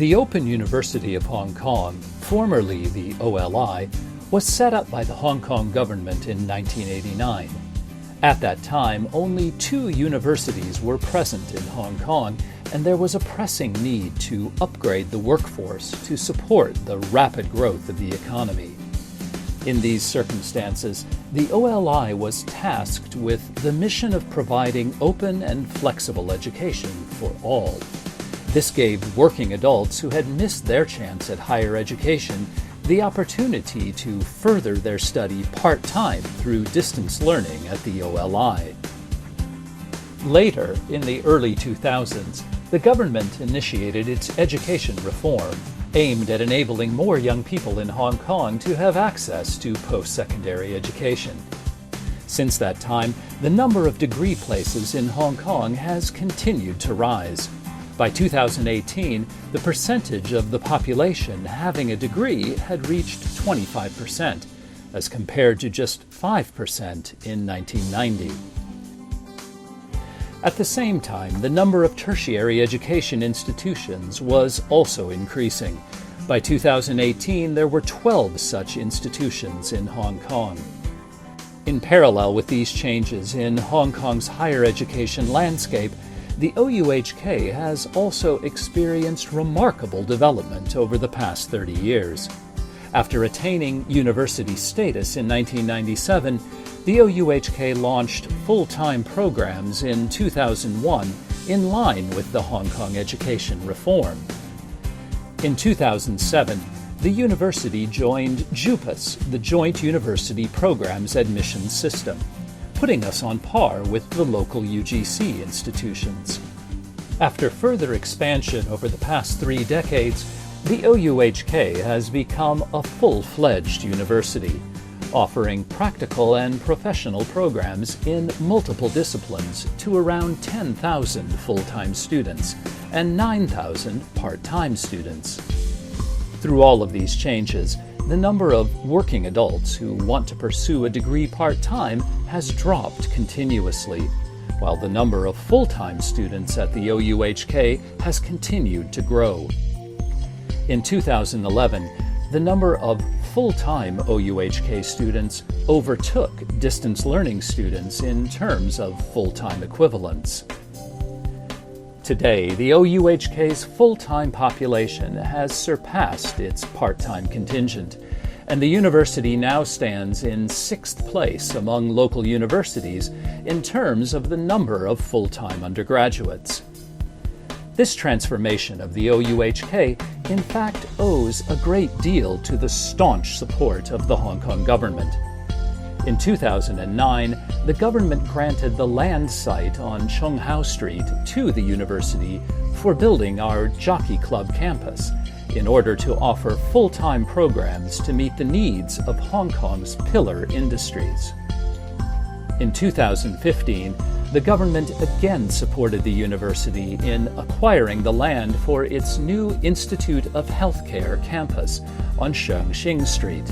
The Open University of Hong Kong, formerly the OLI, was set up by the Hong Kong government in 1989. At that time, only 2 universities were present in Hong Kong, and there was a pressing need to upgrade the workforce to support the rapid growth of the economy. In these circumstances, the OLI was tasked with the mission of providing open and flexible education for all. This gave working adults who had missed their chance at higher education the opportunity to further their study part-time through distance learning at the OLI. Later, in the early 2000s, the government initiated its education reform, aimed at enabling more young people in Hong Kong to have access to post-secondary education. Since that time, the number of degree places in Hong Kong has continued to rise. By 2018, the percentage of the population having a degree had reached 25%, as compared to just 5% in 1990. At the same time, the number of tertiary education institutions was also increasing. By 2018, there were 12 such institutions in Hong Kong. In parallel with these changes in Hong Kong's higher education landscape, the OUHK has also experienced remarkable development over the past 30 years. After attaining university status in 1997, the OUHK launched full-time programs in 2001 in line with the Hong Kong education reform. In 2007, the university joined JUPAS, the Joint University Programs Admission System, putting us on par with the local UGC institutions. After further expansion over the past 3 decades, the OUHK has become a full-fledged university, offering practical and professional programs in multiple disciplines to around 10,000 full-time students and 9,000 part-time students. Through all of these changes, the number of working adults who want to pursue a degree part-time has dropped continuously, while the number of full-time students at the OUHK has continued to grow. In 2011, the number of full-time OUHK students overtook distance learning students in terms of full-time equivalents. Today, the OUHK's full-time population has surpassed its part-time contingent, and the university now stands in 6th place among local universities in terms of the number of full-time undergraduates. This transformation of the OUHK, in fact, owes a great deal to the staunch support of the Hong Kong government. In 2009, the government granted the land site on Chung Hau Street to the university for building our Jockey Club campus in order to offer full-time programs to meet the needs of Hong Kong's pillar industries. In 2015, the government again supported the university in acquiring the land for its new Institute of Healthcare campus on Sheung Shing Street.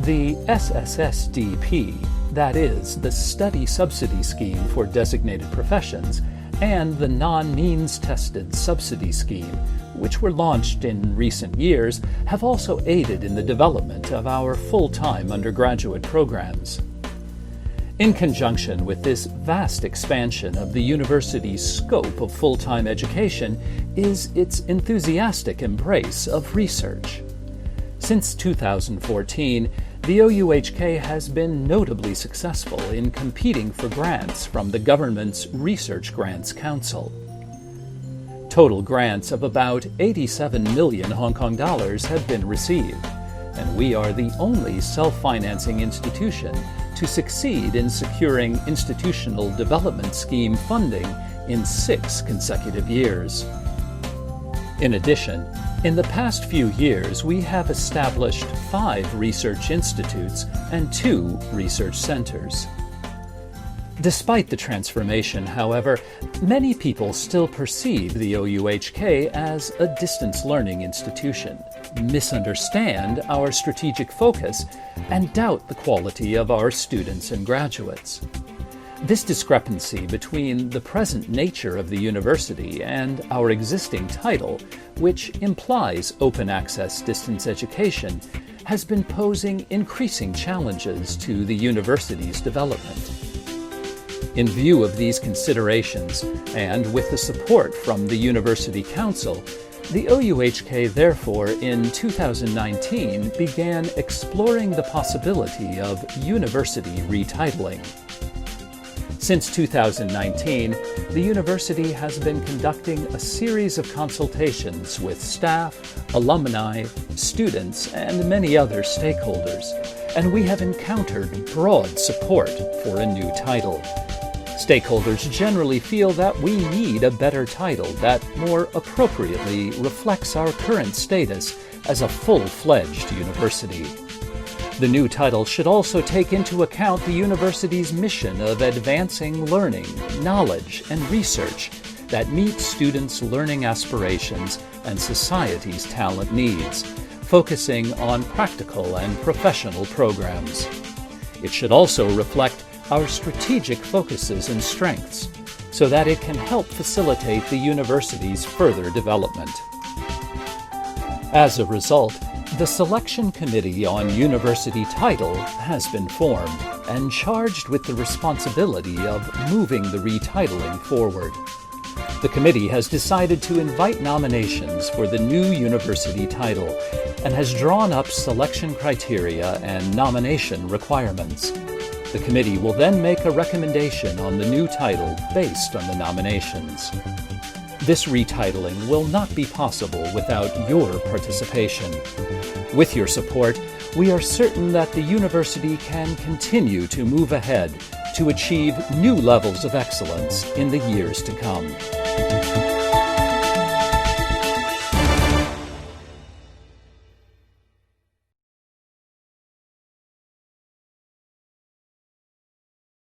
The SSSDP, that is, the Study Subsidy Scheme for Designated Professions, and the Non-Means Tested Subsidy Scheme, which were launched in recent years, have also aided in the development of our full-time undergraduate programs. In conjunction with this vast expansion of the university's scope of full-time education is its enthusiastic embrace of research. Since 2014, the OUHK has been notably successful in competing for grants from the government's Research Grants Council. Total grants of about 87 million Hong Kong dollars have been received, and we are the only self-financing institution to succeed in securing Institutional Development Scheme funding in 6 consecutive years. In addition, in the past few years, we have established 5 research institutes and 2 research centers. Despite the transformation, however, many people still perceive the OUHK as a distance learning institution, misunderstand our strategic focus, and doubt the quality of our students and graduates. This discrepancy between the present nature of the university and our existing title, which implies open access distance education, has been posing increasing challenges to the university's development. In view of these considerations, and with the support from the University Council, the OUHK therefore in 2019 began exploring the possibility of university retitling. Since 2019, the university has been conducting a series of consultations with staff, alumni, students, and many other stakeholders, and we have encountered broad support for a new title. Stakeholders generally feel that we need a better title that more appropriately reflects our current status as a full-fledged university. The new title should also take into account the university's mission of advancing learning, knowledge, and research that meet students' learning aspirations and society's talent needs, focusing on practical and professional programs. It should also reflect our strategic focuses and strengths, so that it can help facilitate the university's further development. As a result, the Selection Committee on University Title has been formed and charged with the responsibility of moving the retitling forward. The committee has decided to invite nominations for the new university title and has drawn up selection criteria and nomination requirements. The committee will then make a recommendation on the new title based on the nominations. This retitling will not be possible without your participation. With your support, we are certain that the university can continue to move ahead to achieve new levels of excellence in the years to come.